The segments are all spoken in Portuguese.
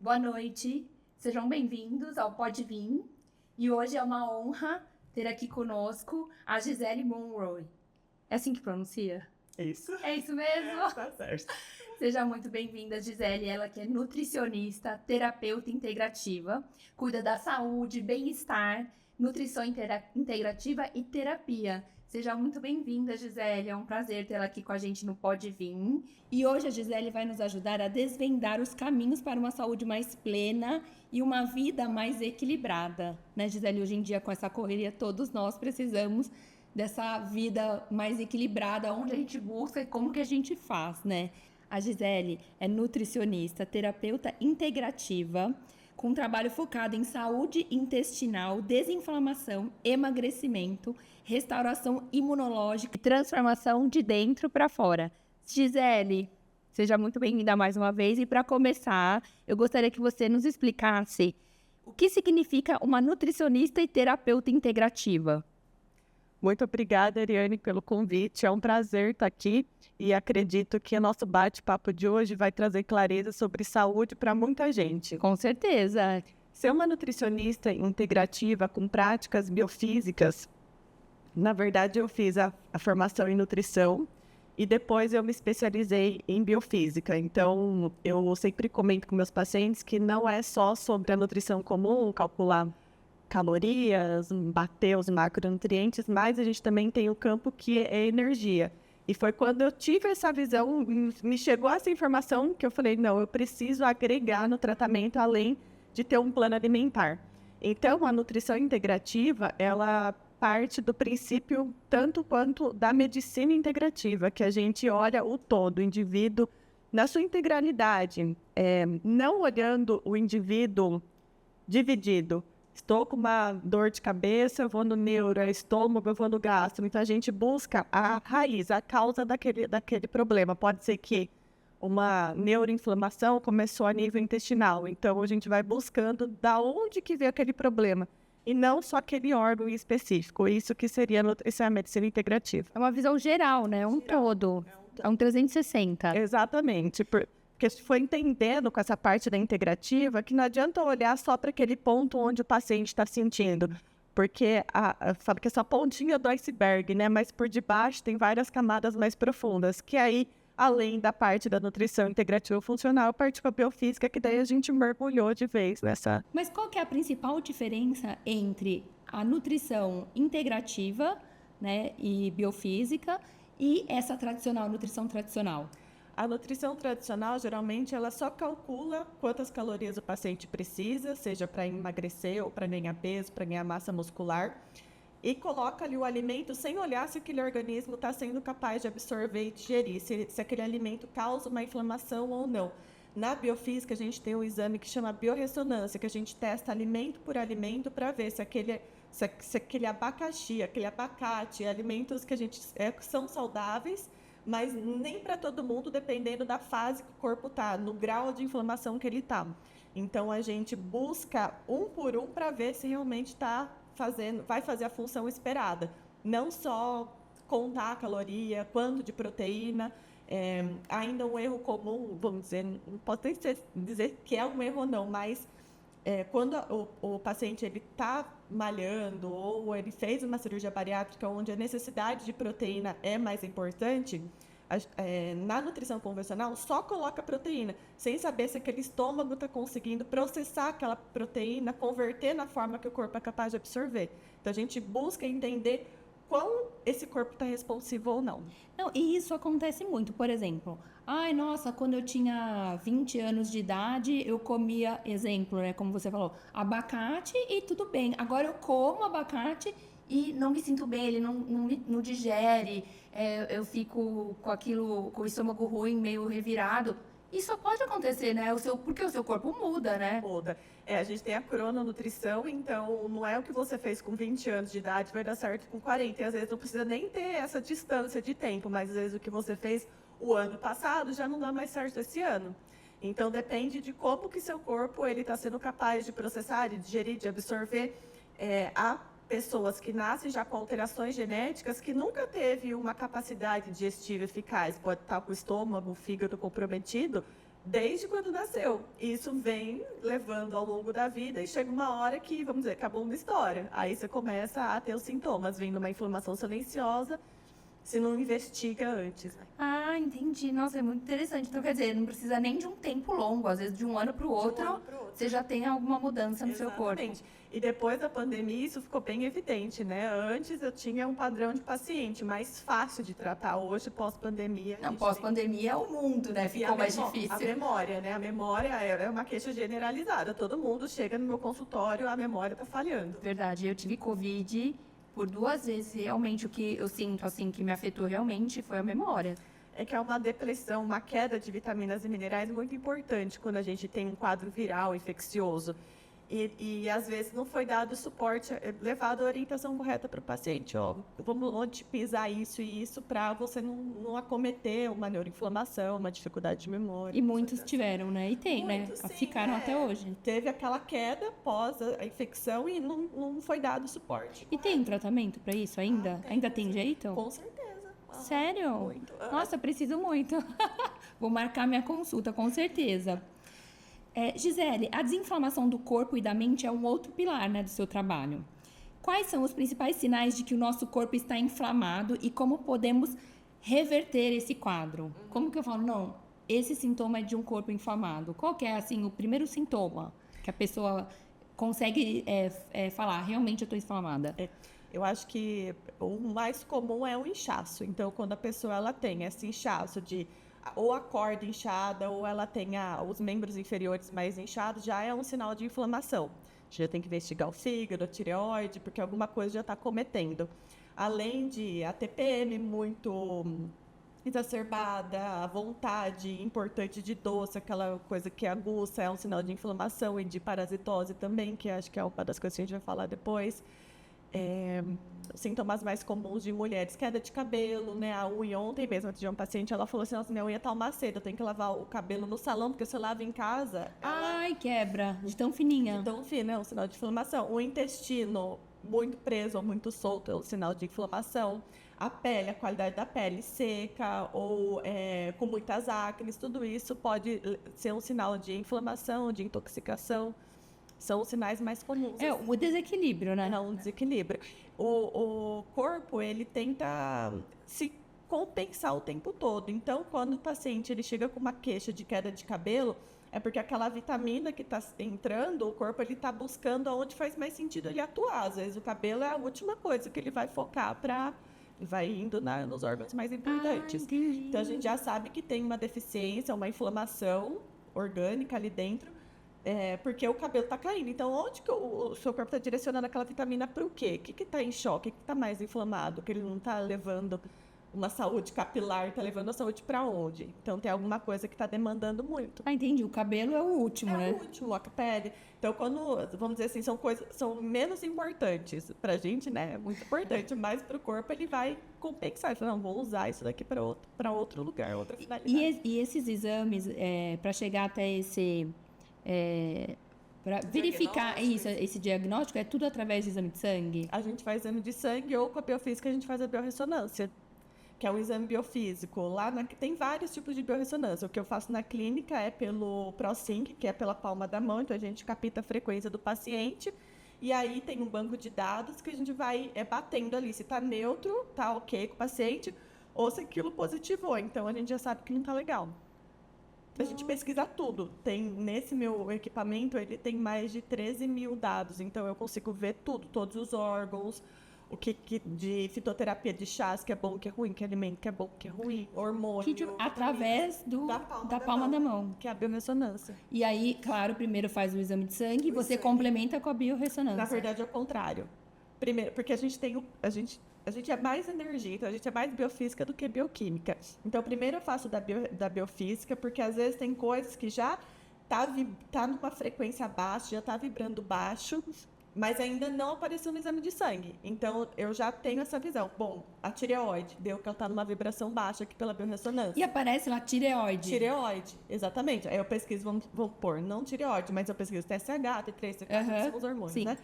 Boa noite, sejam bem-vindos ao Pode Vir. E hoje é uma honra ter aqui conosco a Gisele Monroe. É assim que pronuncia? Isso. É isso mesmo? Tá certo. Seja muito bem-vinda, Gisele. Ela que é nutricionista, terapeuta integrativa, cuida da saúde, bem-estar, nutrição integrativa e terapia. Seja muito bem-vinda, Gisele. É um prazer tê-la aqui com a gente no Pode Vir. E hoje a Gisele vai nos ajudar a desvendar os caminhos para uma saúde mais plena e uma vida mais equilibrada. Né, Gisele? Hoje em dia, com essa correria, todos nós precisamos dessa vida mais equilibrada, onde a gente busca e como que a gente faz, né? A Gisele é nutricionista, terapeuta integrativa, com trabalho focado em saúde intestinal, desinflamação, emagrecimento, restauração imunológica e transformação de dentro para fora. Gisele, seja muito bem-vinda mais uma vez. E para começar, eu gostaria que você nos explicasse o que significa uma nutricionista e terapeuta integrativa. Muito obrigada, Ariane, pelo convite. É um prazer estar aqui e acredito que o nosso bate-papo de hoje vai trazer clareza sobre saúde para muita gente. Com certeza. Ser uma nutricionista integrativa com práticas biofísicas, na verdade eu fiz a formação em nutrição e depois eu me especializei em biofísica. Então, eu sempre comento com meus pacientes que não é só sobre a nutrição comum, calcular calorias, bater os macronutrientes, mas a gente também tem o campo que é energia. E foi quando eu tive essa visão, me chegou essa informação que eu falei, não, eu preciso agregar no tratamento além de ter um plano alimentar. Então, a nutrição integrativa, ela parte do princípio tanto quanto da medicina integrativa, que a gente olha o todo, o indivíduo na sua integralidade, não olhando o indivíduo dividido. Estou com uma dor de cabeça, eu vou no neuro, estômago, eu vou no gastro. Então, a gente busca a raiz, a causa daquele problema. Pode ser que uma neuroinflamação começou a nível intestinal. Então, a gente vai buscando da onde que veio aquele problema. E não só aquele órgão específico. Isso que seria a medicina integrativa. É uma visão geral, né? Todo. É um 360. Exatamente. Porque se for entendendo com essa parte da integrativa, que não adianta olhar só para aquele ponto onde o paciente está sentindo, porque sabe que essa pontinha do iceberg, né? Mas por debaixo tem várias camadas mais profundas, que aí, além da parte da nutrição integrativa funcional, parte com a biofísica, que daí a gente mergulhou de vez nessa. Mas qual que é a principal diferença entre a nutrição integrativa, né, e biofísica e essa tradicional, nutrição tradicional? A nutrição tradicional, geralmente, ela só calcula quantas calorias o paciente precisa, seja para emagrecer ou para ganhar peso, para ganhar massa muscular, e coloca ali o alimento sem olhar se aquele organismo está sendo capaz de absorver e digerir, se aquele alimento causa uma inflamação ou não. Na biofísica, a gente tem um exame que chama biorressonância, que a gente testa alimento por alimento para ver se aquele abacaxi, aquele abacate, alimentos que são saudáveis, mas nem para todo mundo, dependendo da fase que o corpo está, no grau de inflamação que ele está. Então, a gente busca um por um para ver se realmente vai fazer a função esperada. Não só contar a caloria, quanto de proteína. Ainda um erro comum, vamos dizer, não posso nem dizer que é um erro ou não, mas quando o paciente está malhando ou ele fez uma cirurgia bariátrica onde a necessidade de proteína é mais importante, na nutrição convencional só coloca proteína, sem saber se aquele estômago está conseguindo processar aquela proteína, converter na forma que o corpo é capaz de absorver. Então, a gente busca entender quão esse corpo está responsivo ou não. Não, e isso acontece muito. Por exemplo, nossa, quando eu tinha 20 anos de idade, eu comia, exemplo, né, como você falou, abacate e tudo bem. Agora eu como abacate e não me sinto bem, ele não digere, eu fico com o estômago ruim, meio revirado. Isso pode acontecer, né? Porque o seu corpo muda, né? Muda. A gente tem a crononutrição, então não é o que você fez com 20 anos de idade vai dar certo com 40. E às vezes não precisa nem ter essa distância de tempo, mas às vezes o que você fez o ano passado já não dá mais certo esse ano. Então depende de como que seu corpo está sendo capaz de processar, de digerir, de absorver. Há pessoas que nascem já com alterações genéticas que nunca teve uma capacidade digestiva eficaz, pode estar com o estômago, o fígado comprometido, desde quando nasceu. Isso vem levando ao longo da vida e chega uma hora que, vamos dizer, acabou uma história. Aí você começa a ter os sintomas, vindo uma inflamação silenciosa, se não investiga antes. Ah, entendi. Nossa, é muito interessante. Então, quer dizer, não precisa nem de um tempo longo, às vezes de um ano para o outro, você já tem alguma mudança no seu corpo. E depois da pandemia, isso ficou bem evidente, né? Antes eu tinha um padrão de paciente mais fácil de tratar. Hoje, pós-pandemia... Não, pós-pandemia é o mundo, né? Ficou mais difícil. A memória, né? A memória é uma queixa generalizada. Todo mundo chega no meu consultório, a memória tá falhando. Verdade, eu tive Covid por 2 vezes. Realmente, o que eu sinto, assim, que me afetou realmente foi a memória. É que é uma depressão, uma queda de vitaminas e minerais muito importante quando a gente tem um quadro viral infeccioso. E às vezes não foi dado suporte, levado a orientação correta para o paciente. Ó, vamos otimizar isso e isso para você não acometer uma neuroinflamação, uma dificuldade de memória. E muitos tiveram, né? E tem, muitos, né? sim, Ficaram até hoje. Teve aquela queda após a infecção e não foi dado suporte. E tem tratamento para isso ainda? Ainda tem jeito? Com certeza. Sério? Muito. Nossa, preciso muito. Vou marcar minha consulta, com certeza. Gisele, a desinflamação do corpo e da mente é um outro pilar, né, do seu trabalho. Quais são os principais sinais de que o nosso corpo está inflamado e como podemos reverter esse quadro? Como que eu falo, não, esse sintoma é de um corpo inflamado? Qual que é, assim, o primeiro sintoma que a pessoa consegue falar, realmente eu estou inflamada? Eu acho que o mais comum é o inchaço. Então, quando a pessoa ela tem esse inchaço de ou a corda inchada, ou ela tem os membros inferiores mais inchados, já é um sinal de inflamação. Já tem que investigar o fígado, a tireoide, porque alguma coisa já está cometendo. Além de a TPM muito exacerbada, a vontade importante de doce, aquela coisa que aguça, é um sinal de inflamação, e de parasitose também, que acho que é uma das coisas que a gente vai falar depois. Sintomas mais comuns de mulheres, queda de cabelo, né? A unha, ontem mesmo, eu tive uma paciente, ela falou assim, nossa, minha unha tá uma seda, eu tenho que lavar o cabelo no salão, porque se eu lavo em casa... Ai, quebra, de tão fininha. De tão fina, é um sinal de inflamação. O intestino muito preso ou muito solto é um sinal de inflamação. A pele, a qualidade da pele seca ou com muitas acnes, tudo isso pode ser um sinal de inflamação, de intoxicação. São os sinais mais comuns. O desequilíbrio, né? É um desequilíbrio. O corpo, ele tenta se compensar o tempo todo. Então, quando o paciente ele chega com uma queixa de queda de cabelo, é porque aquela vitamina que está entrando, o corpo ele está buscando aonde faz mais sentido ele atuar. Às vezes, o cabelo é a última coisa que ele vai focar para... Vai indo nos órgãos mais importantes. Então, a gente já sabe que tem uma deficiência, uma inflamação orgânica ali dentro, porque o cabelo está caindo. Então, onde que o seu corpo está direcionando aquela vitamina para o quê? O que está em choque? O que está mais inflamado? Que ele não está levando uma saúde capilar, está levando a saúde para onde? Então, tem alguma coisa que está demandando muito. Ah, entendi. O cabelo é o último, né? É o último, a pele. Então, vamos dizer assim, são menos importantes para a gente, né? É muito importante, mas para o corpo ele vai compensar. Ele fala, não, vou usar isso daqui para outro lugar, outra finalidade. E esses exames, para chegar até esse... para verificar esse diagnóstico, é tudo através de exame de sangue? A gente faz exame de sangue ou com a biofísica a gente faz a biorressonância, que é um exame biofísico. Lá tem vários tipos de biorressonância. O que eu faço na clínica é pelo ProSync, que é pela palma da mão, então a gente capta a frequência do paciente, e aí tem um banco de dados que a gente vai batendo ali, se está neutro, está ok com o paciente, ou se aquilo positivou, então a gente já sabe que não está legal. A gente pesquisa tudo. Nesse meu equipamento, ele tem mais de 13 mil dados. Então, eu consigo ver tudo, todos os órgãos, o que de fitoterapia de chás, que é bom, que é ruim, que alimento que é bom, que é ruim, hormônio. Através da palma da mão. Que é a biorressonância. E aí, claro, primeiro faz o exame de sangue e você complementa com a biorressonância. Na verdade, é o contrário. Primeiro, porque a gente é mais energia, então a gente é mais biofísica do que bioquímica. Então, primeiro eu faço da biofísica, porque às vezes tem coisas que já tá numa frequência baixa, já tá vibrando baixo, mas ainda não apareceu no exame de sangue. Então, eu já tenho essa visão. Bom, a tireoide, deu que ela tá numa vibração baixa aqui pela biorressonância. E aparece lá tireoide. Tireoide, exatamente. Aí eu pesquiso, vamos pôr, não tireoide, mas eu pesquiso TSH, T3, T4, que são os hormônios, sim, né?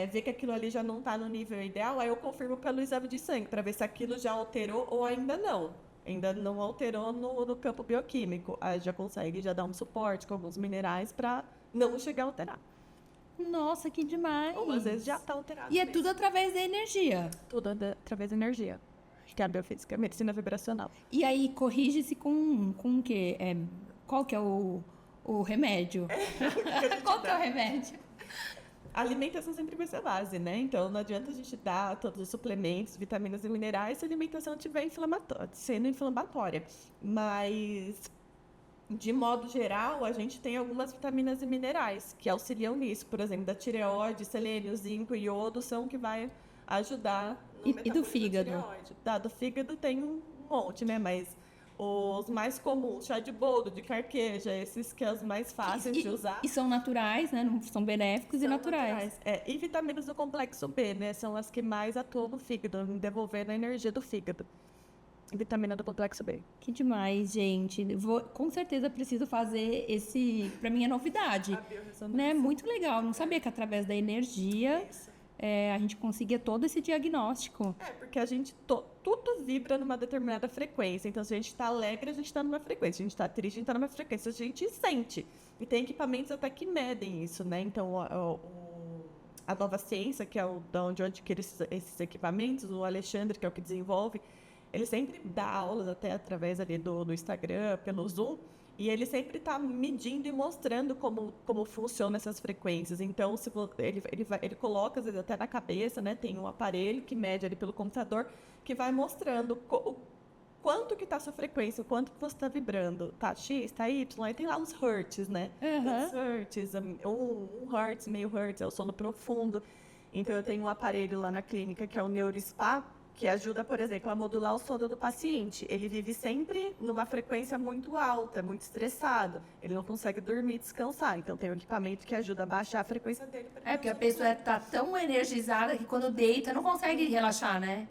Ver que aquilo ali já não está no nível ideal, aí eu confirmo pelo exame de sangue, para ver se aquilo já alterou ou ainda não. Ainda não alterou no campo bioquímico. Aí já consegue já dar um suporte com alguns minerais para não chegar a alterar. Nossa, que demais! Ou às vezes já está alterado E é mesmo. tudo através da energia. Tudo através da energia, que é a biofísica, a medicina vibracional. E aí, corrige-se com o quê? Qual que é o remédio? Qual que é o remédio? A alimentação sempre vai ser a base, né? Então, não adianta a gente dar todos os suplementos, vitaminas e minerais se a alimentação estiver sendo inflamatória. Mas, de modo geral, a gente tem algumas vitaminas e minerais que auxiliam nisso. Por exemplo, da tireoide, selênio, zinco e iodo são que vai ajudar no E do metabolismo da fígado? tireoide. Do fígado tem um monte, né? Mas os mais comuns, chá de boldo, de carqueja, esses que são os mais fáceis de usar. E são naturais, né? São benéficos e São naturais. E vitaminas do complexo B, né? São as que mais atuam no fígado, em devolver a energia do fígado. Vitamina do complexo B. Que demais, gente. Com certeza preciso fazer esse. Pra mim é novidade. Né? Muito legal. Não sabia que através da energia a gente conseguia todo esse diagnóstico. Porque a gente tudo vibra numa determinada frequência. Então, se a gente está alegre, a gente está numa frequência. Se a gente está triste, a gente está numa frequência. A gente sente. E tem equipamentos até que medem isso, né? Então, a Nova Ciência, que é da onde eu adquiro esses equipamentos, o Alexandre, que é o que desenvolve, ele sempre dá aulas até através ali do Instagram, pelo Zoom, e ele sempre está medindo e mostrando como funcionam essas frequências. Então, ele coloca, às vezes, até na cabeça, né? Tem um aparelho que mede ali pelo computador, que vai mostrando quanto que está a sua frequência, o quanto que você está vibrando. Tá X, tá Y, aí tem lá os hertz, né? Os hertz, 1 Hz, meio Hz, é o sono profundo. Então, eu tenho um aparelho lá na clínica, que é o NeuroSpa, que ajuda, por exemplo, a modular o sono do paciente. Ele vive sempre numa frequência muito alta, muito estressado. Ele não consegue dormir e descansar. Então, tem um equipamento que ajuda a baixar a frequência dele. Porque a pessoa está tão energizada que quando deita não consegue relaxar, né?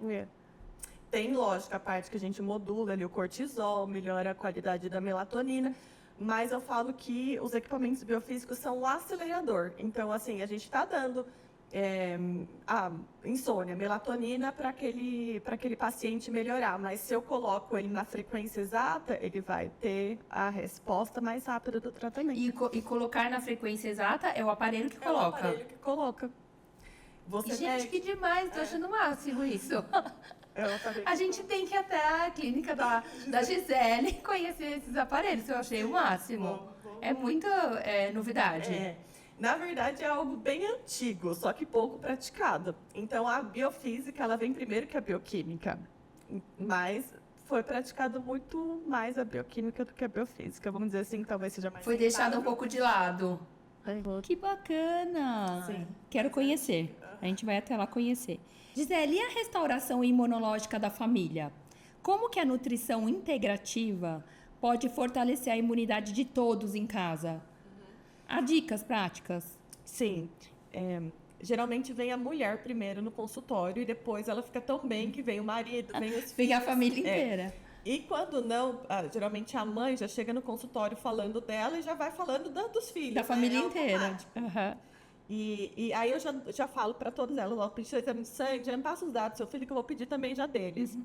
Tem, lógico, a parte que a gente modula ali o cortisol, melhora a qualidade da melatonina. Mas eu falo que os equipamentos biofísicos são o acelerador. Então, assim, a gente está dando a insônia, melatonina para aquele paciente melhorar. Mas se eu coloco ele na frequência exata, ele vai ter a resposta mais rápida do tratamento. E colocar na frequência exata é o aparelho que coloca. É o aparelho que coloca. Gente, que demais, tô achando o máximo isso. A gente tem que ir até a clínica da Gisele conhecer esses aparelhos, eu achei o máximo. É muita novidade. Na verdade, é algo bem antigo, só que pouco praticado. Então, a biofísica, ela vem primeiro que a bioquímica. Mas foi praticado muito mais a bioquímica do que a biofísica. Vamos dizer assim, talvez seja mais... Foi deixado um pouco de lado. Que bacana! Sim. Quero conhecer. A gente vai até lá conhecer. Gisele, e a restauração imunológica da família? Como que a nutrição integrativa pode fortalecer a imunidade de todos em casa? Há dicas práticas? Sim. Geralmente vem a mulher primeiro no consultório e depois ela fica tão bem que vem o marido, vem os filhos. Vem a família inteira. E quando não, geralmente a mãe já chega no consultório falando dela e já vai falando dos filhos. Da família né? inteira. E aí eu já falo para todas elas, ó, pedi exame de sangue, já me passa os dados do seu filho que eu vou pedir também já deles.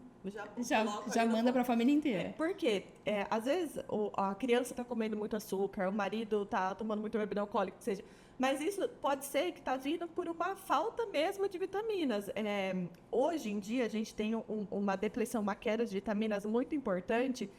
Já manda para a família inteira. Porque, às vezes, a criança está comendo muito açúcar, o marido está tomando muito bebida alcoólica, que seja. Mas isso pode ser que está vindo por uma falta mesmo de vitaminas. Hoje em dia, a gente tem uma depleção, uma queda de vitaminas muito importante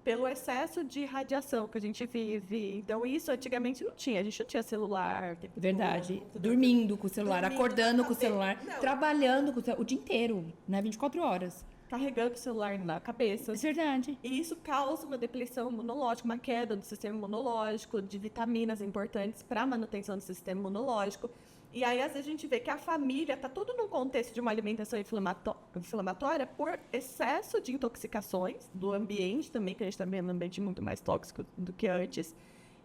pelo excesso de radiação que a gente vive. Então, isso antigamente não tinha. A gente não tinha celular. Verdade. Dormindo com o celular, acordando com o celular, trabalhando com o celular o dia inteiro, né? 24 horas. Carregando o celular na cabeça. É verdade. E isso causa uma depleção imunológica, uma queda do sistema imunológico, de vitaminas importantes para a manutenção do sistema imunológico. E aí, às vezes, a gente vê que a família está tudo num contexto de uma alimentação inflamatória por excesso de intoxicações do ambiente também, que a gente está vendo um ambiente muito mais tóxico do que antes,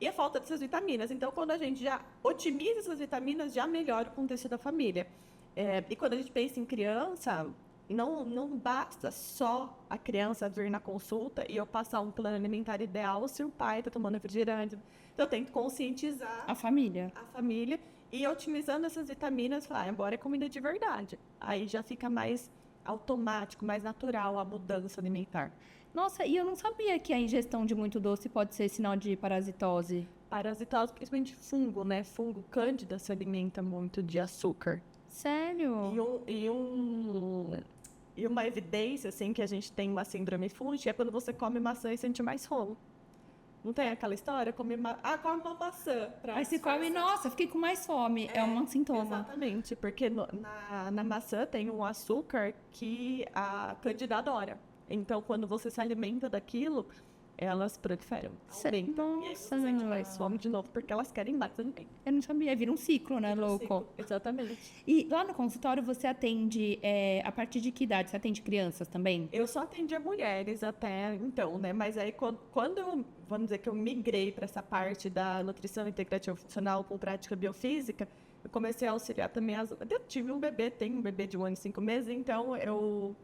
e a falta dessas vitaminas. Então, quando a gente já otimiza essas vitaminas, já melhora o contexto da família. E quando a gente pensa em criança, não basta só a criança vir na consulta e eu passar um plano alimentar ideal se o pai está tomando refrigerante. Então, eu tenho que conscientizar a família. E otimizando essas vitaminas, falar, agora é comida de verdade. Aí já fica mais automático, mais natural a mudança alimentar. Nossa, e eu não sabia que a ingestão de muito doce pode ser sinal de parasitose. Parasitose, principalmente fungo, né? Fungo cândida se alimenta muito de açúcar. Sério? E uma evidência, assim, que a gente tem uma síndrome fúngica é quando você come maçã e sente mais fome. Não tem aquela história? Come uma maçã. Aí você come, nossa, fiquei com mais fome. É um sintoma. Exatamente, porque na maçã tem um açúcar que a cândida adora. Então, quando você se alimenta daquilo, elas proliferam. Aumentam. E aí você sente mais fome de novo, porque elas querem mais alimento. Eu não sabia, vira um ciclo, né, louco? Exatamente. E lá no consultório você atende, a partir de que idade? Você atende crianças também? Eu só atendia mulheres até então, né? Mas aí quando eu, vamos dizer que eu migrei para essa parte da nutrição integrativa funcional com prática biofísica, eu comecei a auxiliar também eu tive um bebê, tenho um bebê de 1 ano e 5 meses, então eu,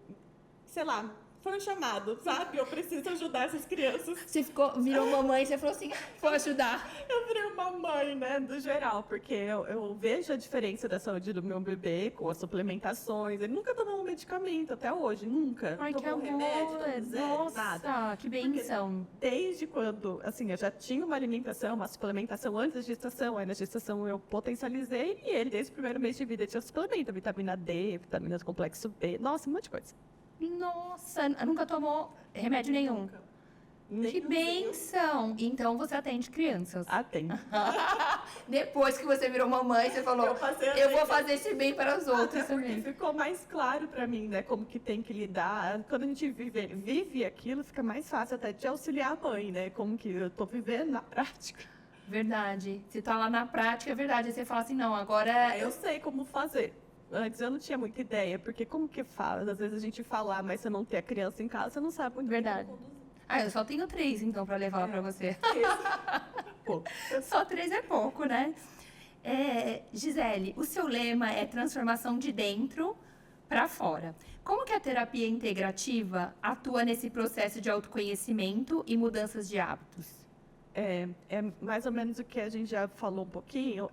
sei lá, foi um chamado, sabe? Eu preciso ajudar essas crianças. Você virou mamãe e você falou assim, vou ajudar. Eu virei uma mãe, né, do geral, porque eu vejo a diferença da saúde do meu bebê com as suplementações. Ele nunca tomou um medicamento até hoje, nunca. Ai, que tomou amor, remédio, zero, nossa, nada. que benção. Desde quando, assim, eu já tinha uma alimentação, uma suplementação antes da gestação, aí na gestação eu potencializei e ele, desde o primeiro mês de vida, tinha suplemento, vitamina D, vitaminas complexo B, nossa, um monte de coisa. Nossa, nunca tomou remédio nenhum. Que benção! Então você atende crianças. Atendo. Depois que você virou mamãe, você falou, eu vou fazer esse bem para os outros Até porque também. ficou mais claro pra mim, né, como que tem que lidar. Quando a gente vive aquilo, fica mais fácil até de auxiliar a mãe, né, como que eu tô vivendo na prática. Verdade. Se tá lá na prática, é verdade. Aí você fala assim, não, agora... Eu sei como fazer. Antes eu não tinha muita ideia, porque como que fala? Às vezes a gente fala, mas você não tem a criança em casa, você não sabe muito Verdade. como conduzir. Ah, eu só tenho 3, então, pra levar pra você. Pô, Só 3 é pouco, né? Gisele, o seu lema é transformação de dentro para fora. Como que a terapia integrativa atua nesse processo de autoconhecimento e mudanças de hábitos? é mais ou menos o que a gente já falou um pouquinho.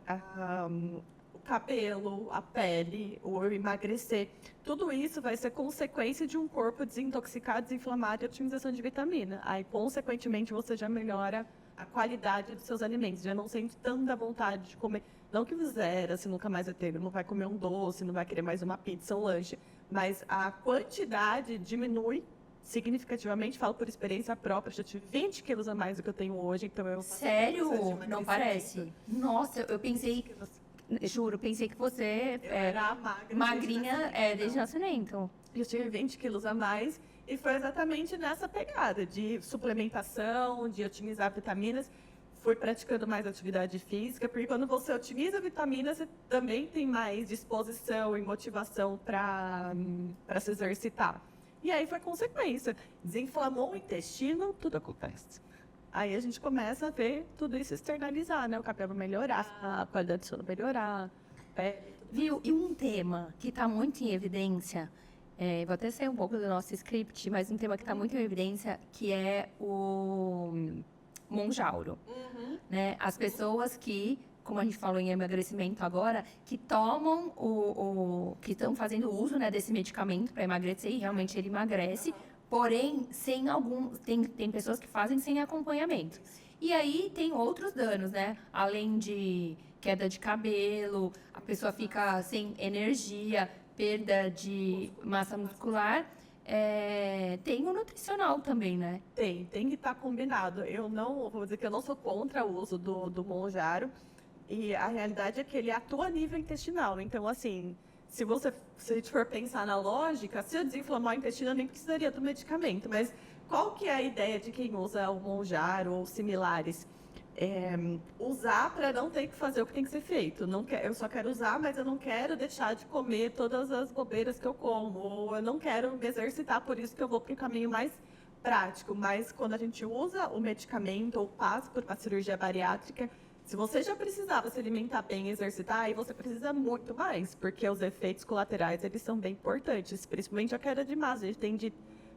O cabelo, a pele, o emagrecer, tudo isso vai ser consequência de um corpo desintoxicado, desinflamado e otimização de vitamina. Aí, consequentemente, você já melhora a qualidade dos seus alimentos, já não sente tanta vontade de comer. Não que zero, assim, nunca mais vai ter, não vai comer um doce, não vai querer mais uma pizza, um lanche, mas a quantidade diminui significativamente, falo por experiência própria, já tive 20 quilos a mais do que eu tenho hoje, então eu... Sério? Não parece? Nossa, eu pensei... Juro, pensei que você era magrinha desde nascimento. Eu tive 20 quilos a mais e foi exatamente nessa pegada de suplementação, de otimizar vitaminas. Fui praticando mais atividade física, porque quando você otimiza vitaminas, você também tem mais disposição e motivação para se exercitar. E aí foi consequência. Desinflamou o intestino, tudo acontece. Aí a gente começa a ver tudo isso externalizar, né? O cabelo melhorar, a qualidade de sono melhorar, pele. Viu? E um tema que está muito em evidência, vou até sair um pouco do nosso script, mas um tema que está muito em evidência, que é o Mounjaro. Né? As pessoas que, como a gente falou em emagrecimento agora, que tomam que estão fazendo uso, né, desse medicamento para emagrecer, e realmente ele emagrece, porém, sem tem pessoas que fazem sem acompanhamento. E aí tem outros danos, né? Além de queda de cabelo, a pessoa fica sem energia, perda de massa muscular. Tem o nutricional também, né? Tem que estar combinado. Eu não, vou dizer que eu não sou contra o uso do Mounjaro. E a realidade é que ele atua a nível intestinal. Então, assim, se a gente for pensar na lógica, se eu desinflamar o intestino, eu nem precisaria do medicamento. Mas qual que é a ideia de quem usa o Mounjaro ou similares? Usar para não ter que fazer o que tem que ser feito. Eu só quero usar, mas eu não quero deixar de comer todas as bobeiras que eu como. Ou eu não quero me exercitar, por isso que eu vou para um caminho mais prático. Mas quando a gente usa o medicamento ou passa por uma cirurgia bariátrica, se você já precisava se alimentar bem e exercitar, aí você precisa muito mais, porque os efeitos colaterais, eles são bem importantes, principalmente a queda de massa. A gente tem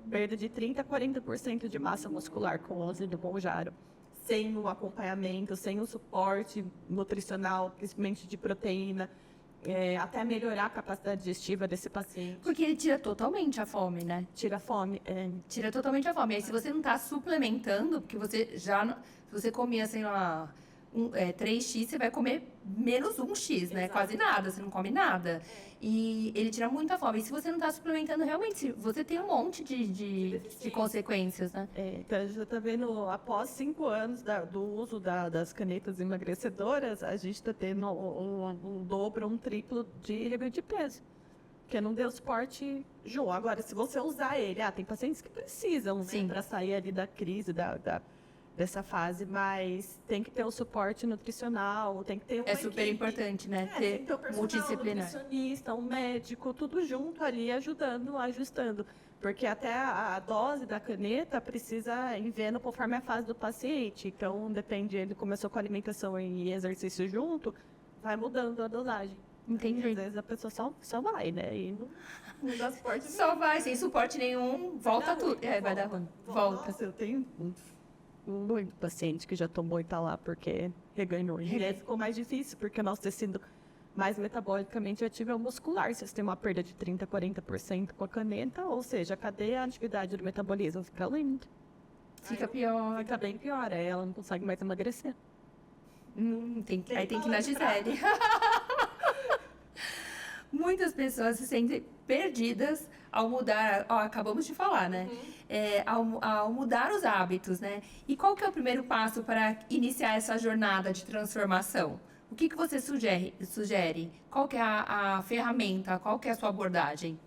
perda de 30% a 40% de massa muscular com o uso do Mounjaro, sem o acompanhamento, sem o suporte nutricional, principalmente de proteína. até melhorar a capacidade digestiva desse paciente. Porque ele tira totalmente a fome, né? Tira a fome. Tira totalmente a fome. Aí se você não tá suplementando, porque você já... Se você comia, sei lá, 3x, você vai comer menos 1x, né? Exato. Quase nada, você não come nada. E ele tira muita fome. E se você não tá suplementando, realmente, você tem um monte de consequências, né? Então a gente está vendo, após 5 anos do uso das canetas emagrecedoras, a gente está tendo um dobro, um triplo de ganho de peso. Porque não deu suporte junto. Agora, se você usar ele, tem pacientes que precisam, né, para sair ali da crise, dessa fase, mas tem que ter o suporte nutricional, tem que ter uma É super equipe. importante, né? Tem que ter o personal, multidisciplinar. nutricionista, um médico, tudo junto ali, ajudando, ajustando. Porque até a dose da caneta precisa ir vendo conforme a fase do paciente. Então, depende, ele começou com alimentação e exercício junto, vai mudando a dosagem. Entendi. E às vezes a pessoa só vai, né? E não dá suporte. Só vai, sem suporte nenhum, volta tudo. Vai dar ruim. Volta. Nossa, eu tenho muito paciente que já tomou e tá lá porque reganhou. E aí ficou mais difícil, porque o nosso tecido mais metabolicamente ativo é o muscular. Se você tem uma perda de 30%, 40% com a caneta, ou seja, cadê a atividade do metabolismo? Fica lenta. Fica pior. Fica bem pior, aí ela não consegue mais emagrecer. Aí tem que ir na Gisele. Muitas pessoas se sentem perdidas ao mudar, acabamos de falar, né? Ao mudar os hábitos, né? E qual que é o primeiro passo para iniciar essa jornada de transformação? O que você sugere? Qual que é a ferramenta? Qual que é a sua abordagem?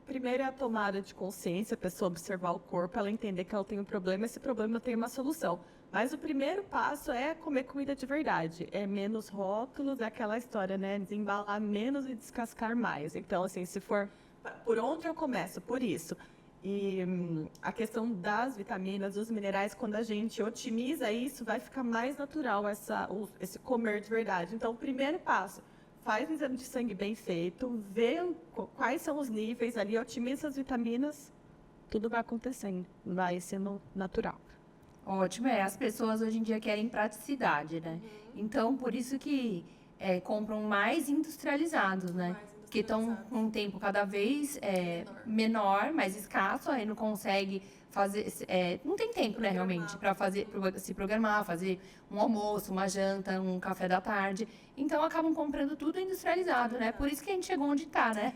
Primeiro é a tomada de consciência, a pessoa observar o corpo, ela entender que ela tem um problema, esse problema tem uma solução. Mas o primeiro passo é comer comida de verdade. É menos rótulos, é aquela história, né? Desembalar menos e descascar mais. Então, assim, se for... Por onde eu começo? Por isso. E a questão das vitaminas, dos minerais, quando a gente otimiza isso, vai ficar mais natural esse comer de verdade. Então, o primeiro passo, faz um exame de sangue bem feito, vê quais são os níveis ali, otimiza as vitaminas, tudo vai acontecendo, vai sendo natural. Ótimo, as pessoas hoje em dia querem praticidade, né? Então, por isso que compram mais industrializados, né? Que estão com um tempo cada vez menor, mais escasso, aí não consegue fazer... não tem tempo, né, realmente, para se programar, fazer um almoço, uma janta, um café da tarde. Então, acabam comprando tudo industrializado, né? Por isso que a gente chegou onde está, né?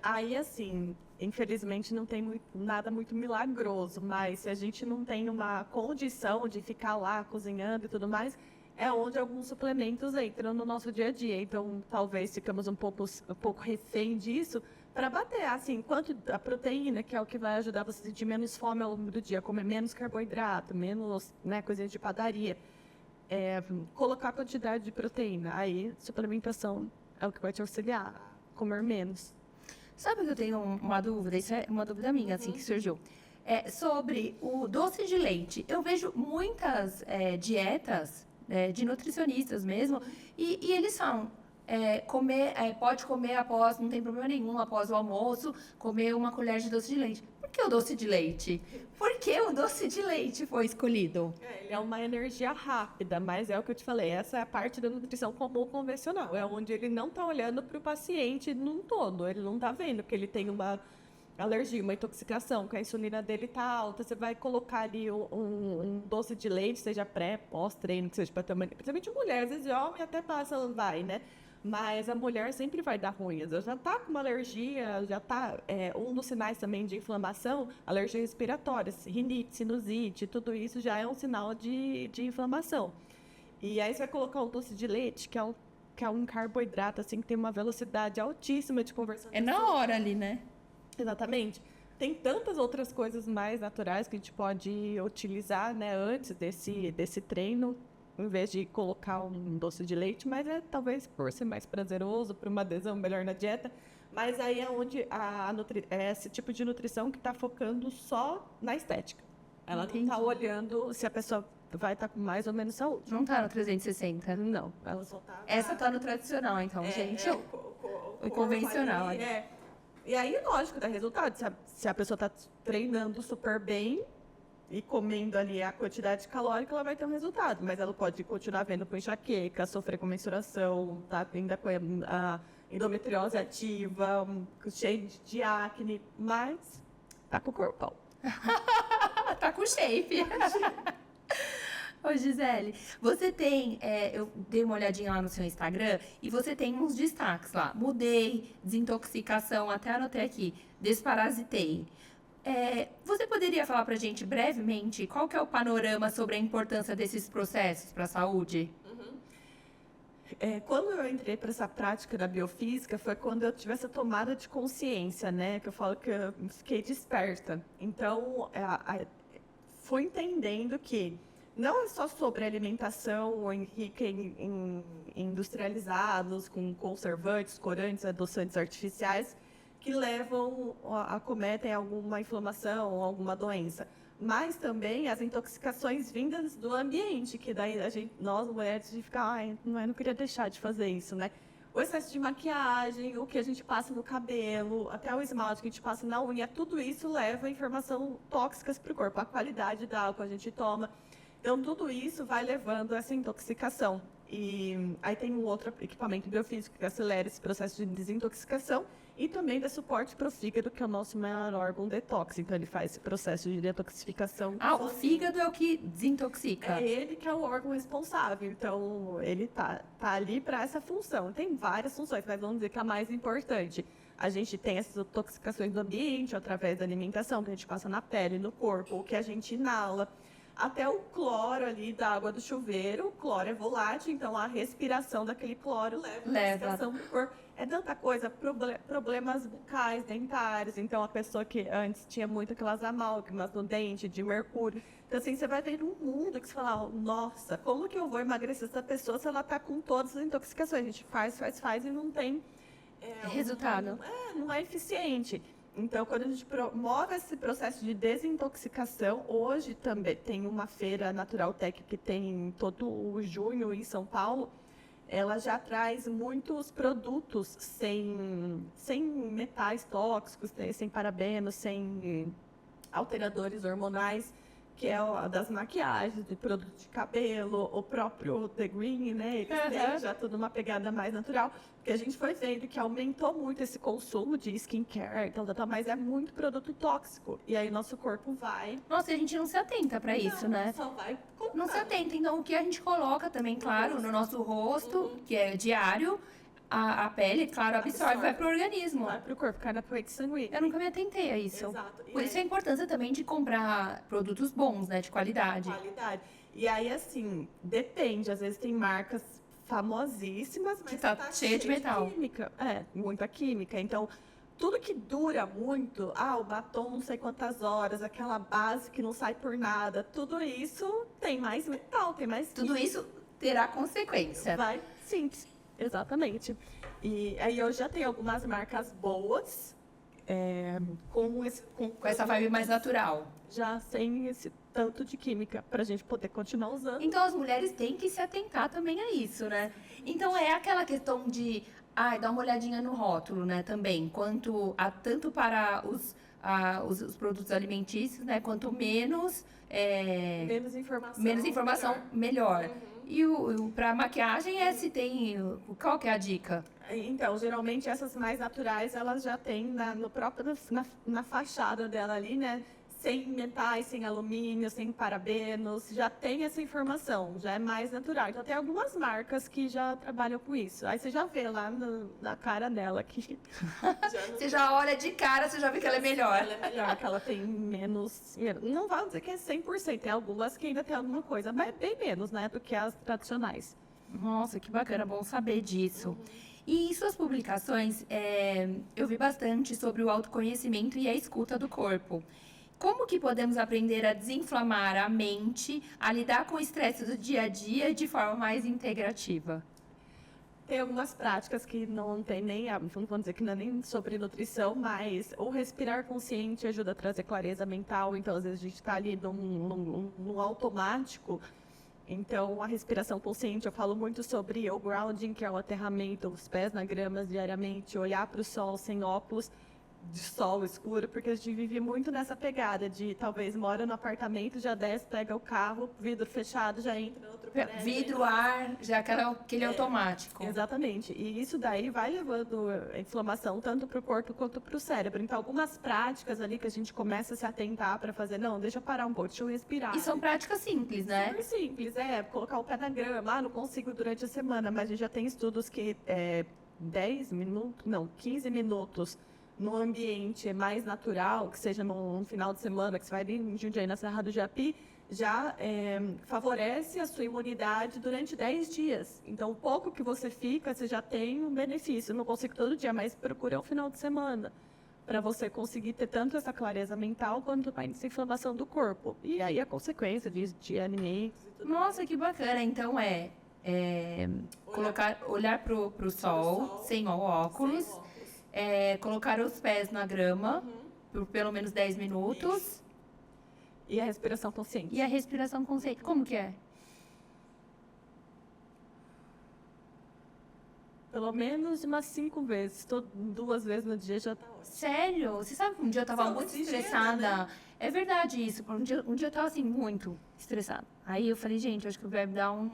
Aí, assim... Infelizmente não tem nada muito milagroso, mas se a gente não tem uma condição de ficar lá cozinhando e tudo mais, é onde alguns suplementos entram no nosso dia a dia. Então, talvez ficamos um pouco refém disso para bater, assim, quanto a proteína, que é o que vai ajudar você a sentir menos fome ao longo do dia, comer menos carboidrato, menos, né, coisinhas de padaria, colocar a quantidade de proteína. Aí, suplementação é o que vai te auxiliar a comer menos. Sabe que eu tenho uma dúvida? Isso é uma dúvida minha, assim, que surgiu. Sobre o doce de leite. Eu vejo muitas dietas de nutricionistas mesmo, e eles falam, pode comer após, não tem problema nenhum, após o almoço, comer uma colher de doce de leite. Por que o doce de leite? Por que o doce de leite foi escolhido? Ele é uma energia rápida, mas é o que eu te falei, essa é a parte da nutrição comum convencional, é onde ele não está olhando para o paciente num todo, ele não está vendo que ele tem uma alergia, uma intoxicação, que a insulina dele está alta, você vai colocar ali um doce de leite, seja pré, pós-treino, que seja para também, principalmente mulher, às vezes homem até passa, vai, né? Mas a mulher sempre vai dar ruim. Já está com uma alergia, já está... um dos sinais também de inflamação, alergia respiratória, rinite, sinusite, tudo isso já é um sinal de inflamação. E aí você vai colocar um doce de leite, que é um carboidrato, assim, que tem uma velocidade altíssima de conversão. É na hora ali, né? Exatamente. Tem tantas outras coisas mais naturais que a gente pode utilizar, né, antes desse treino, em vez de colocar um doce de leite, mas talvez por ser mais prazeroso, por uma adesão melhor na dieta. Mas aí é onde esse tipo de nutrição que está focando só na estética. Ela não está olhando se a pessoa vai estar com mais ou menos saúde. Não está no 360? Não, ela só está... Essa está no tradicional, então, gente. O convencional. Ali, E aí, lógico, dá resultado. Se a pessoa está treinando super bem, ir comendo ali a quantidade calórica, ela vai ter um resultado, mas ela pode continuar vendo com enxaqueca, sofrer com mensuração, tá ainda com a endometriose ativa, cheio de acne, mas tá com o corpão. Tá com shape. Ô, Gisele, você tem, eu dei uma olhadinha lá no seu Instagram e você tem uns destaques lá. Mudei, desintoxicação, até anotei aqui, desparasitei. Você poderia falar pra gente brevemente qual que é o panorama sobre a importância desses processos para a saúde? Quando eu entrei para essa prática da biofísica, foi quando eu tive essa tomada de consciência, né? Que eu falo que eu fiquei desperta. Então, fui entendendo que não é só sobre alimentação rica em industrializados, com conservantes, corantes, adoçantes artificiais, que levam, acometem alguma inflamação, alguma doença. Mas também as intoxicações vindas do ambiente, que daí nós mulheres, a gente fica, não queria deixar de fazer isso, né? O excesso de maquiagem, o que a gente passa no cabelo, até o esmalte que a gente passa na unha, tudo isso leva informação tóxicas para o corpo. A qualidade da água que a gente toma. Então, tudo isso vai levando a essa intoxicação. E aí tem um outro equipamento biofísico que acelera esse processo de desintoxicação e também dá suporte para o fígado, que é o nosso maior órgão detox. Então, ele faz esse processo de detoxificação. O fígado é o que desintoxica? É ele que é o órgão responsável. Então, ele tá ali para essa função. Tem várias funções, mas vamos dizer que a mais importante. A gente tem essas intoxicações do ambiente, através da alimentação, que a gente passa na pele, no corpo, o que a gente inala. Até o cloro ali da água do chuveiro, o cloro é volátil, então a respiração daquele cloro leva a intoxicação do corpo. É tanta coisa, problemas bucais, dentários, então a pessoa que antes tinha muito aquelas amálgamas no dente, de mercúrio. Então assim, você vai ver um mundo que você fala, nossa, como que eu vou emagrecer essa pessoa se ela está com todas as intoxicações? A gente faz e não tem resultado. Não é eficiente. Então, quando a gente promove esse processo de desintoxicação, hoje também tem uma feira Natural Tech que tem todo o junho em São Paulo, ela já traz muitos produtos sem metais tóxicos, sem parabenos, sem alteradores hormonais, que é das maquiagens, de produto de cabelo, o próprio The Green, né? Eles têm já tudo uma pegada mais natural, porque a gente foi vendo que aumentou muito esse consumo de skincare, então, mas é muito produto tóxico. E aí nosso corpo vai... Nossa, a gente não se atenta para isso, né? Só vai comprar. Não se atenta. Então, o que a gente coloca também, claro, no nosso rosto, que é diário, a pele, claro, absorve, vai pro organismo. Vai pro corpo, cai na corrente sanguínea. Eu nunca me atentei a isso. Exato. Por isso a importância também de comprar produtos bons, né? De qualidade. E aí, assim, depende. Às vezes tem marcas famosíssimas, mas que tá cheia de metal. Química. Muita química. Então, tudo que dura muito, o batom não sei quantas horas, aquela base que não sai por nada, tudo isso tem mais metal, tem mais tudo química. Isso terá consequência. Vai, sim. Exatamente. E aí eu já tenho algumas marcas boas, com essa vibe mais natural. Já sem esse tanto de química, para a gente poder continuar usando. Então as mulheres têm que se atentar também a isso, né? Então é aquela questão de dar uma olhadinha no rótulo, né? Também, tanto para os produtos alimentícios, né? Quanto menos informação, melhor. E para maquiagem, se tem... Qual que é a dica? Então, geralmente essas mais naturais, elas já têm na fachada dela ali, né? Sem metais, sem alumínio, sem parabenos, já tem essa informação, já é mais natural. Então, tem algumas marcas que já trabalham com isso. Aí você já vê lá na cara dela que... Você já olha de cara, você já vê que ela é melhor. Ela é melhor, que ela tem menos... Não vamos dizer que é 100%, tem algumas que ainda tem alguma coisa, mas bem menos, né, do que as tradicionais. Nossa, que bacana, bom saber disso. E em suas publicações, eu vi bastante sobre o autoconhecimento e a escuta do corpo. Como que podemos aprender a desinflamar a mente, a lidar com o estresse do dia a dia de forma mais integrativa? Tem algumas práticas que não tem nem, não vou dizer que não é nem sobre nutrição, mas o respirar consciente ajuda a trazer clareza mental. Então, às vezes a gente está ali num automático. Então, a respiração consciente, eu falo muito sobre o grounding, que é o aterramento, os pés na grama diariamente, olhar para o sol sem óculos. de sol escuro, porque a gente vive muito nessa pegada de talvez mora no apartamento, já desce, pega o carro, vidro fechado, já entra no outro prédio. Vidro, ar, já aquele automático. Exatamente. E isso daí vai levando a inflamação tanto para o corpo quanto para o cérebro. Então, algumas práticas ali que a gente começa a se atentar para fazer, não, deixa eu parar um pouco, deixa eu respirar. E são práticas simples, né? Super simples, colocar o pé na grama, não consigo durante a semana, mas a gente já tem estudos que 10 minutos, não, 15 minutos no ambiente mais natural, que seja num final de semana, que você vai ali em Jundiaí, na Serra do Japi, já favorece a sua imunidade durante 10 dias. Então, o pouco que você fica, você já tem um benefício. Não consigo todo dia, mas procura um final de semana, para você conseguir ter tanto essa clareza mental quanto a inflamação do corpo. E aí a consequência de alimentos e tudo. Nossa, que bacana. Então olhar pro sol, sem óculos, colocar os pés na grama por pelo menos 10 minutos. Isso. E a respiração consciente. E a respiração consciente. Como que é? Pelo menos umas 5 vezes. 2 vezes no dia já tá ótimo. Sério? Você sabe que um dia eu tava muito estressada? Né? É verdade isso. Um dia eu tava assim, muito estressada. Aí eu falei, gente, acho que vai me dar um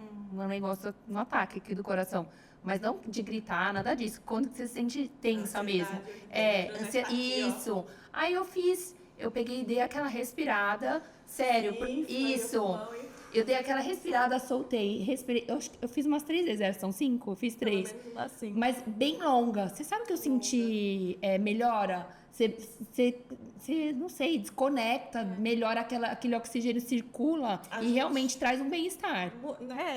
negócio, um ataque aqui do coração. Mas não de gritar, nada disso. Quando você se sente tensa mesmo. Isso. Aí eu peguei e dei aquela respirada. Sério, isso. Eu dei aquela respirada, soltei, respirei. Eu fiz umas 3 vezes, são 5? Eu fiz 3. Assim. Mas bem longa. Você sabe que eu senti melhora? Você, não sei, desconecta, melhora aquele oxigênio circula e realmente traz um bem-estar.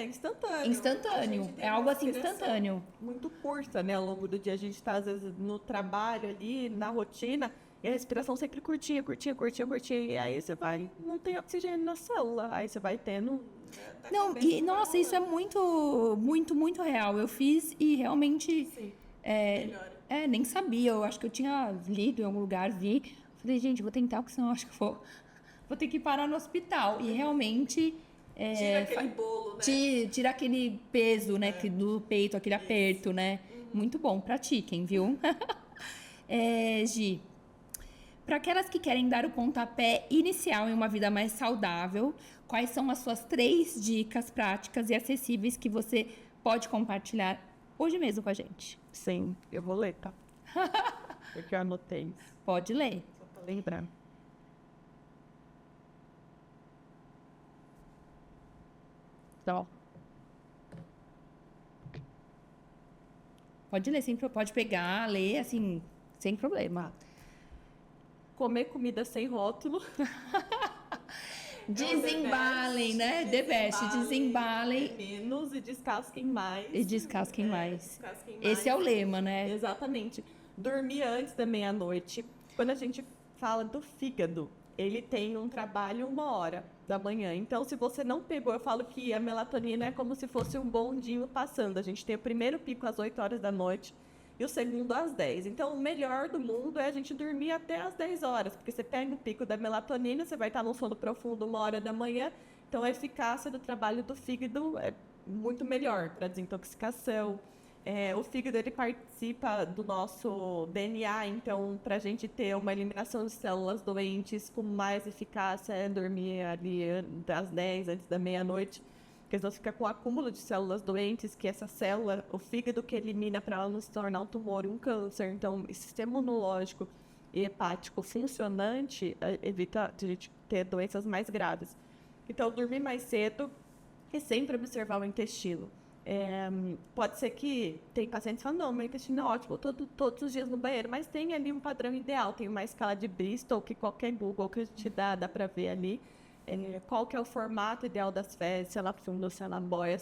Instantâneo. Instantâneo. É algo assim instantâneo. Muito curta, né? Ao longo do dia a gente está, às vezes, no trabalho ali, na rotina, e a respiração sempre curtinha. E aí você vai, não tem oxigênio na célula. Aí você vai tendo. Não, e nossa, isso é muito, muito, muito real. Eu fiz e realmente. Sim. Nem sabia. Eu acho que eu tinha lido em algum lugar, vi. Falei, gente, vou tentar, porque senão eu acho que vou ter que parar no hospital. E realmente. Tira aquele bolo, né? Tira aquele peso, né? Do peito, aquele aperto, né? Muito bom, pratiquem, viu? Gi, para aquelas que querem dar o pontapé inicial em uma vida mais saudável, quais são as suas 3 dicas práticas e acessíveis que você pode compartilhar hoje mesmo com a gente? Sim, eu vou ler, tá? Porque eu anotei. Pode ler. Só pra lembrar. Então, pode ler, pode pegar, ler, assim, sem problema. Comer comida sem rótulo. Desembalem, né? The best. Desembalem. Menos e descasquem mais. Descasquem mais. Esse é o lema, né? Exatamente. Dormir antes da meia-noite. Quando a gente fala do fígado, ele tem um trabalho 1h da manhã. Então, se você não pegou, eu falo que a melatonina é como se fosse um bondinho passando. A gente tem o primeiro pico às 8h da noite e o segundo às 10. Então, o melhor do mundo é a gente dormir até às 10 horas, porque você pega o pico da melatonina, você vai estar num sono profundo 1h da manhã, então a eficácia do trabalho do fígado é muito melhor para desintoxicação. O fígado, ele participa do nosso DNA, então, para a gente ter uma eliminação de células doentes com mais eficácia, é dormir ali às 10, antes da meia-noite, porque senão fica com acúmulo de células doentes, que essa célula, o fígado que elimina para ela não se tornar um tumor, um câncer. Então, o sistema imunológico e hepático funcionante evita a gente ter doenças mais graves. Então, dormir mais cedo e sempre observar o intestino. Pode ser que tem pacientes que falam, não, meu intestino é ótimo, todos os dias no banheiro, mas tem ali um padrão ideal, tem uma escala de Bristol que qualquer Google que te dá para ver ali. Qual que é o formato ideal das fezes, se ela funda, se ela boia,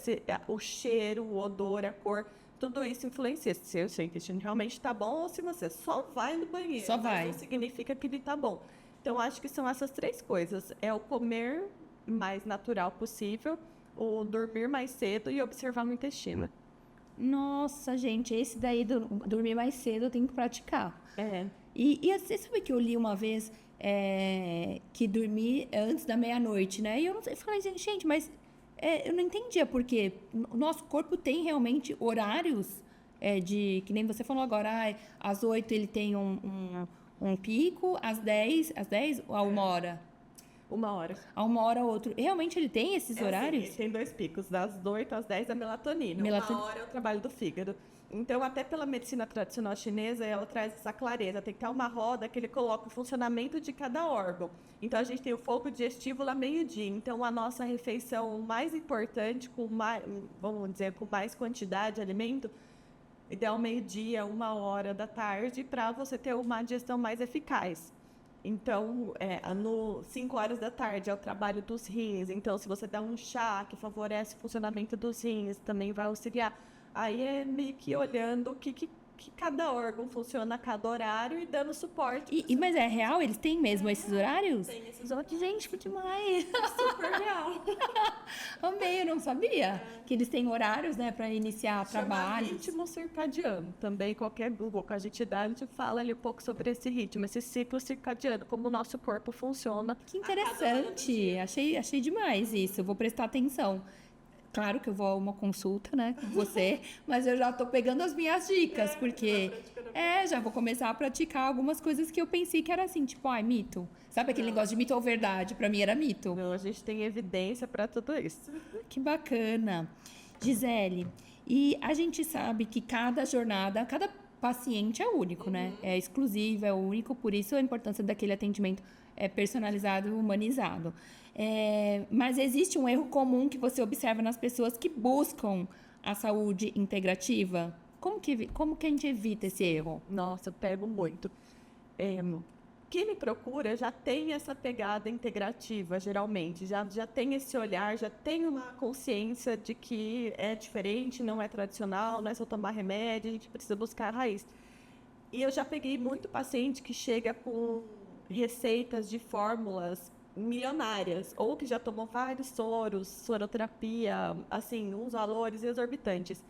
o cheiro, o odor, a cor, tudo isso influencia se o seu intestino realmente está bom ou se você só vai no banheiro. Só vai. Não significa que ele está bom. Então, acho que são essas 3 coisas. É o comer mais natural possível, o dormir mais cedo e observar o intestino. Nossa, gente, esse daí do dormir mais cedo eu tenho que praticar. E você sabe que eu li uma vez que dormir antes da meia-noite, né? E eu falei, gente, mas eu não entendia porque o nosso corpo tem realmente horários que nem você falou agora, às 8 ele tem um pico às 10 ou a 1 hora? 1 hora. A 1 hora outro. Realmente ele tem esses horários? Assim, tem 2 picos, das 8 às 10 da melatonina. 1 hora é o trabalho do fígado. Então, até pela medicina tradicional chinesa, ela traz essa clareza. Tem que ter uma roda que ele coloca o funcionamento de cada órgão. Então, a gente tem o foco digestivo lá meio-dia. Então, a nossa refeição mais importante, com mais, vamos dizer, com mais quantidade de alimento, ideal meio-dia, 1 hora da tarde, para você ter uma digestão mais eficaz. Então, no 5 horas da tarde é o trabalho dos rins. Então, se você dá um chá que favorece o funcionamento dos rins, também vai auxiliar. Aí é meio que olhando que cada órgão funciona a cada horário e dando suporte. Mas é real? Eles têm mesmo esses horários? Tem esses horários. Gente, que demais! Super real. Amei, eu não sabia que eles têm horários, né, para iniciar trabalho. Ritmo circadiano. Também qualquer Google que a gente dá, a gente fala ali um pouco sobre esse ritmo, esse ciclo circadiano, como o nosso corpo funciona. Que interessante! Achei demais isso. Eu vou prestar atenção. Claro que eu vou a uma consulta, né, com você, mas eu já tô pegando as minhas dicas, porque já vou começar a praticar algumas coisas que eu pensei que era assim, tipo, mito. Sabe aquele negócio de mito ou verdade? Pra mim era mito. Não, a gente tem evidência para tudo isso. Que bacana. Gisele, e a gente sabe que cada jornada, cada paciente é único, né? É exclusivo, é único, por isso a importância daquele atendimento personalizado, humanizado. Mas existe um erro comum que você observa nas pessoas que buscam a saúde integrativa? Como que a gente evita esse erro? Nossa, eu pego muito. Quem me procura já tem essa pegada integrativa, geralmente. Já tem esse olhar, já tem uma consciência de que é diferente, não é tradicional, não é só tomar remédio, a gente precisa buscar a raiz. E eu já peguei muito paciente que chega com receitas de fórmulas milionárias, ou que já tomou vários soros, soroterapia, assim, uns valores exorbitantes.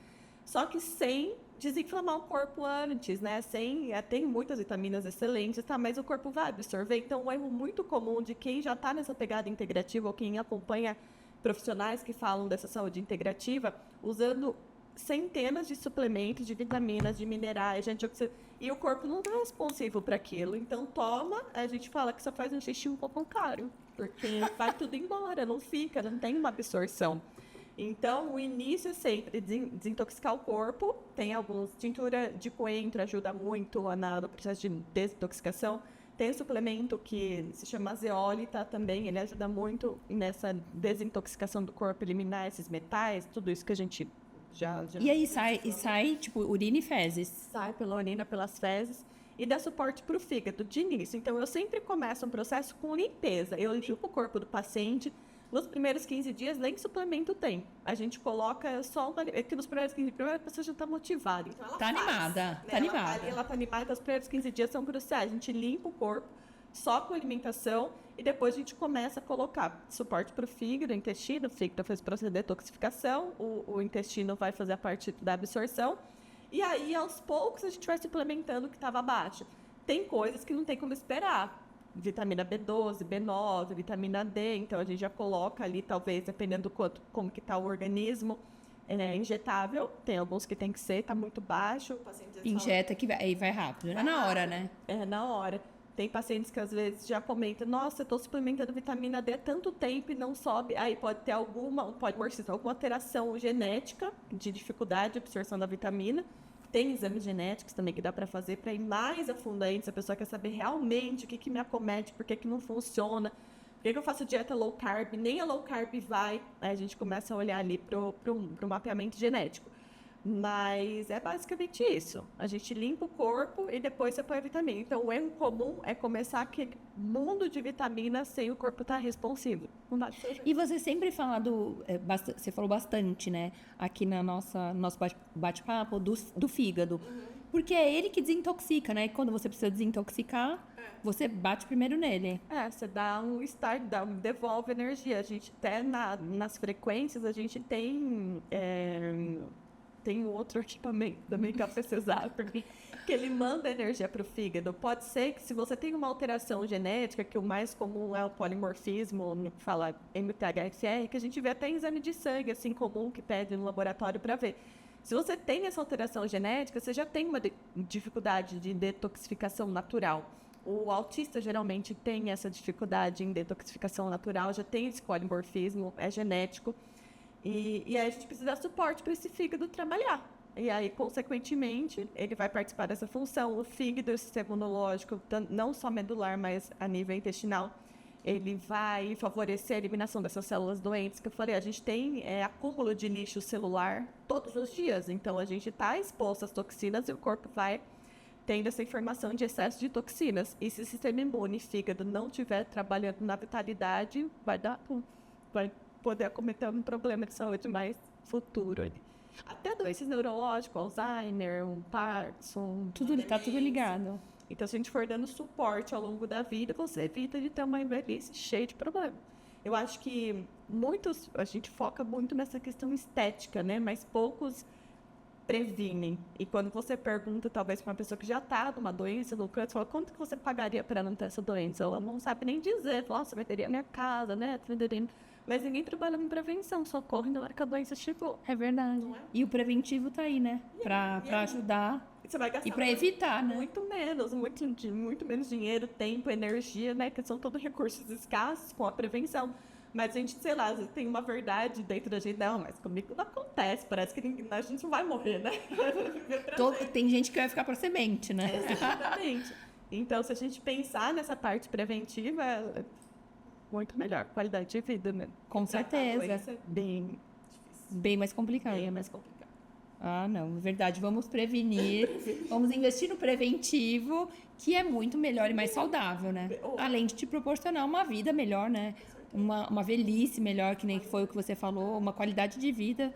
Só que sem desinflamar o corpo antes, né? Tem muitas vitaminas excelentes, tá? Mas o corpo vai absorver. Então, um erro muito comum de quem já está nessa pegada integrativa ou quem acompanha profissionais que falam dessa saúde integrativa, usando centenas de suplementos, de vitaminas, de minerais, de antioxidantes, e o corpo não está responsivo para aquilo. Então, a gente fala que só faz um xixi um pouco caro, porque vai tudo embora, não fica, não tem uma absorção. Então, o início é sempre desintoxicar o corpo. Tem alguns, tintura de coentro ajuda muito no processo de desintoxicação. Tem um suplemento que se chama zeólita também, ele ajuda muito nessa desintoxicação do corpo, eliminar esses metais, tudo isso que a gente já... E aí sai, tipo, urina e fezes? Sai pela urina, pelas fezes. E dá suporte para o fígado de início. Então, eu sempre começo um processo com limpeza. Eu limpo o corpo do paciente. Nos primeiros 15 dias, nem suplemento tem. A gente coloca só é que nos primeiros 15 dias, a pessoa já está motivada. Então ela animada, tá animada. Ela tá animada, então os primeiros 15 dias são cruciais. A gente limpa o corpo só com alimentação e depois a gente começa a colocar suporte para o fígado, intestino. O fígado faz o processo de detoxificação, o intestino vai fazer a parte da absorção. E aí, aos poucos, a gente vai suplementando o que estava abaixo. Tem coisas que não tem como esperar. Vitamina B12, B9, vitamina D, então a gente já coloca ali, talvez, dependendo do como que está o organismo, injetável, tem alguns que tem que ser, está muito baixo. Injeta que vai rápido, é na hora, né? É na hora. Tem pacientes que às vezes já comentam, nossa, eu estou suplementando vitamina D há tanto tempo e não sobe, aí pode ter alguma alteração genética de dificuldade de absorção da vitamina. Tem exames genéticos também que dá para fazer para ir mais a fundo ainda, se a pessoa quer saber realmente o que me acomete, por que não funciona, por que eu faço dieta low carb, nem a low carb vai, aí a gente começa a olhar ali pro mapeamento genético. Mas é basicamente isso. A gente limpa o corpo e depois você põe a vitamina. Então, o erro comum é começar aquele mundo de vitaminas sem o corpo estar responsivo. E você sempre fala você falou bastante, né? Aqui no nosso bate-papo do fígado. Porque é ele que desintoxica, né? E quando você precisa desintoxicar, você bate primeiro nele. Você dá um start, devolve energia. A gente até nas frequências, a gente tem... Tem outro equipamento também que é o PCSAR, que ele manda energia para o fígado. Pode ser que se você tem uma alteração genética, que o mais comum é o polimorfismo, fala MTHFR, que a gente vê até em exame de sangue, assim, comum, que pede no laboratório para ver. Se você tem essa alteração genética, você já tem uma dificuldade de detoxificação natural. O autista geralmente tem essa dificuldade em detoxificação natural, já tem esse polimorfismo, é genético. E aí a gente precisa dar suporte para esse fígado trabalhar. E aí, consequentemente, ele vai participar dessa função. O fígado, o sistema imunológico, não só medular, mas a nível intestinal, ele vai favorecer a eliminação dessas células doentes. Que eu falei, a gente tem acúmulo de lixo celular todos os dias. Então, a gente está exposto às toxinas e o corpo vai tendo essa informação de excesso de toxinas. E se o sistema imune e fígado não estiver trabalhando na vitalidade, vai poder acometer um problema de saúde mais futuro. Até doenças neurológicas, Alzheimer, Parkinson... Tá tudo ligado. Então, se a gente for dando suporte ao longo da vida, você evita de ter uma velhice cheia de problemas. Eu acho que a gente foca muito nessa questão estética, né? Mas poucos previnem. E quando você pergunta, talvez, para uma pessoa que já está numa doença, no câncer, fala, quanto que você pagaria para não ter essa doença? Ela não sabe nem dizer. Fala, nossa, venderia minha casa, né? Mas ninguém trabalha com prevenção, socorre na hora que a doença chegou. É verdade. Não é? E o preventivo tá aí, né? Pra ajudar Você vai gastar e pra evitar, né? muito menos dinheiro, tempo, energia, né? Que são todos recursos escassos com a prevenção. Mas a gente, sei lá, tem uma verdade dentro da gente. Não, mas comigo não acontece. Parece que a gente não vai morrer, né? Tem gente que vai ficar pra semente, né? Exatamente. Então, se a gente pensar nessa parte preventiva, é muito melhor. Qualidade de vida, né? Com certeza. É bem difícil. Bem mais complicado. Bem mais complicado. Ah, não, é verdade. Vamos prevenir, vamos investir no preventivo, que é muito melhor e mais saudável, né? Além de te proporcionar uma vida melhor, né? Uma velhice melhor, que nem foi o que você falou, uma qualidade de vida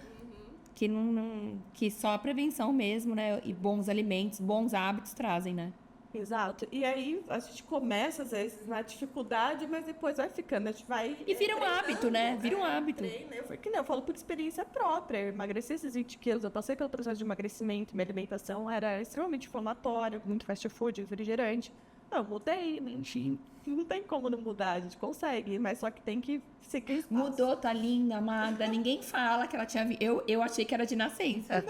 que só a prevenção mesmo, né? E bons alimentos, bons hábitos trazem, né? Exato. E aí a gente começa, às vezes, na dificuldade, mas depois vai ficando. A gente vai. E vira um hábito, né? Vira um hábito. Eu falo por experiência própria. Eu emagreci esses 20 quilos, eu passei pelo processo de emagrecimento, minha alimentação era extremamente inflamatória, muito fast food, refrigerante. Eu mudei, enfim. Não tem como não mudar, a gente consegue, mas só que tem que seguir. Mudou, tá linda, magra. Ninguém fala que ela tinha. Eu achei que era de nascença.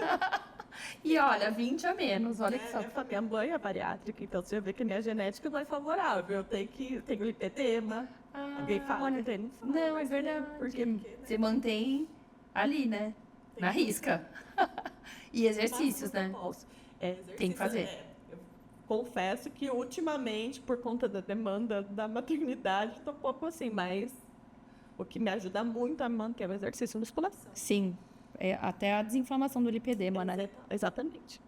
E olha, 20 a menos, olha que só. Minha mãe é bariátrica, então você vê que minha genética não é favorável. Eu tenho lipedema. Alguém fala que tem? Não, é verdade. Porque você mantém ali, né? Na risca. E exercícios, né? Tem que fazer. Eu confesso que ultimamente, por conta da demanda da maternidade, tô um pouco assim, mas o que me ajuda muito a manter o exercício musculação. Sim. Até a desinflamação do lipedema, né? Exatamente.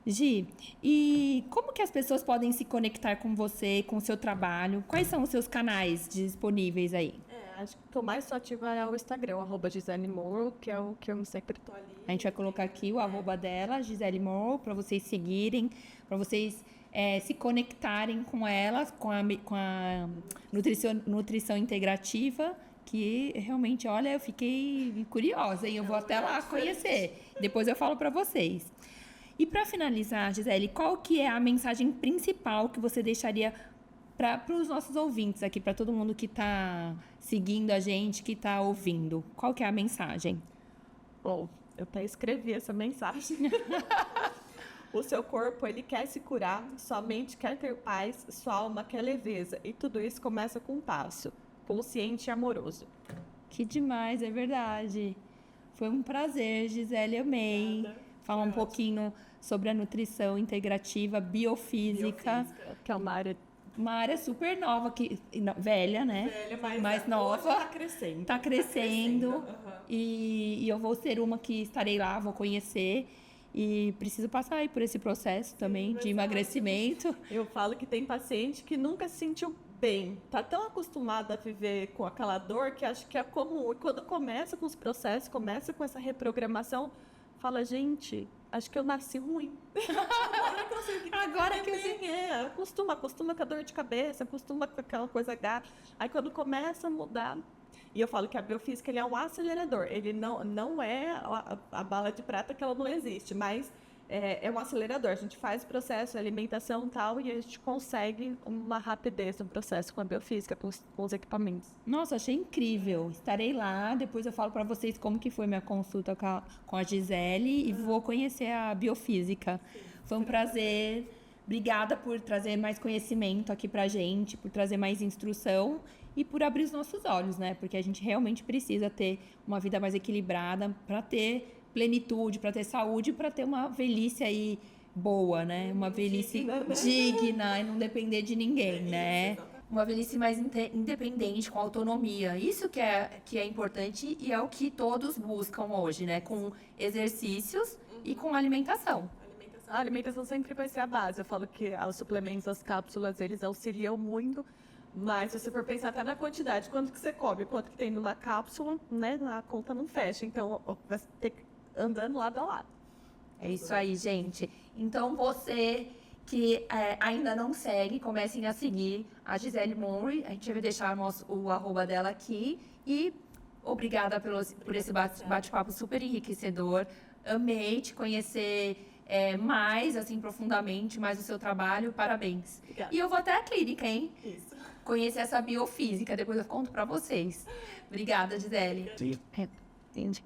Gi, e como que as pessoas podem se conectar com você, com o seu trabalho? Quais são os seus canais disponíveis aí? Acho que o que eu mais sou ativa é o Instagram, o @Gisele Morrow, que é o que eu sempre tô ali. A gente vai colocar aqui o @ dela, Gisele Morrow, para vocês seguirem, para vocês se conectarem com ela, com a nutrição integrativa, que realmente, olha, eu fiquei curiosa, hein? Eu vou até lá conhecer. Depois eu falo para vocês. E para finalizar, Gisele, qual que é a mensagem principal que você deixaria para os nossos ouvintes aqui, para todo mundo que está seguindo a gente, que está ouvindo? Qual que é a mensagem? Bom, eu até escrevi essa mensagem. O seu corpo, ele quer se curar, sua mente quer ter paz, sua alma quer leveza. E tudo isso começa com um passo. Consciente e amoroso. Que demais, é verdade. Foi um prazer, Gisele, amei. Falar um pouquinho sobre a nutrição integrativa, biofísica. Que é uma área super nova, velha, né? Velha, mas nova. Está crescendo. Está crescendo. Uhum. E eu vou ser uma que estarei lá, vou conhecer. E preciso passar aí por esse processo também de emagrecimento. Eu falo que tem paciente que nunca se sentiu bem, tá tão acostumada a viver com aquela dor que acho que é comum. E quando começa com os processos, começa com essa reprogramação, fala, gente, acho que eu nasci ruim. Agora que eu sei. Acostuma com a dor de cabeça, acostuma com aquela coisa gata. Aí quando começa a mudar. E eu falo que a biofísica ele é um acelerador. Ele não é a bala de prata, que ela não existe, mas é um acelerador. A gente faz o processo, a alimentação e tal, e a gente consegue uma rapidez no processo com a biofísica, com os equipamentos. Nossa, achei incrível. Estarei lá, depois eu falo para vocês como que foi minha consulta com a Gisele e vou conhecer a biofísica. Foi um prazer. Obrigada por trazer mais conhecimento aqui pra gente, por trazer mais instrução e por abrir os nossos olhos, né? Porque a gente realmente precisa ter uma vida mais equilibrada para ter plenitude, para ter saúde, para ter uma velhice aí boa, né? Uma velhice digna e não depender de ninguém, né? Uma velhice mais independente, com autonomia. Isso que é importante e é o que todos buscam hoje, né? Com exercícios e com alimentação. A alimentação sempre vai ser a base. Eu falo que os suplementos, as cápsulas, eles auxiliam muito, mas se você for pensar até na quantidade, quanto que você come, quanto que tem numa cápsula, né, a conta não fecha. Então, vai ter que andando lado a lado. É isso aí, gente. Então, você que ainda não segue, comecem a seguir a Gisele Monry. A gente vai deixar o arroba dela aqui. E obrigada por esse bate-papo super enriquecedor. Amei te conhecer mais, assim, profundamente, mais o seu trabalho. Parabéns. Obrigada. E eu vou até a clínica, hein? Isso. Conhecer essa biofísica. Depois eu conto pra vocês. Obrigada, Gisele. Sim. Entendi.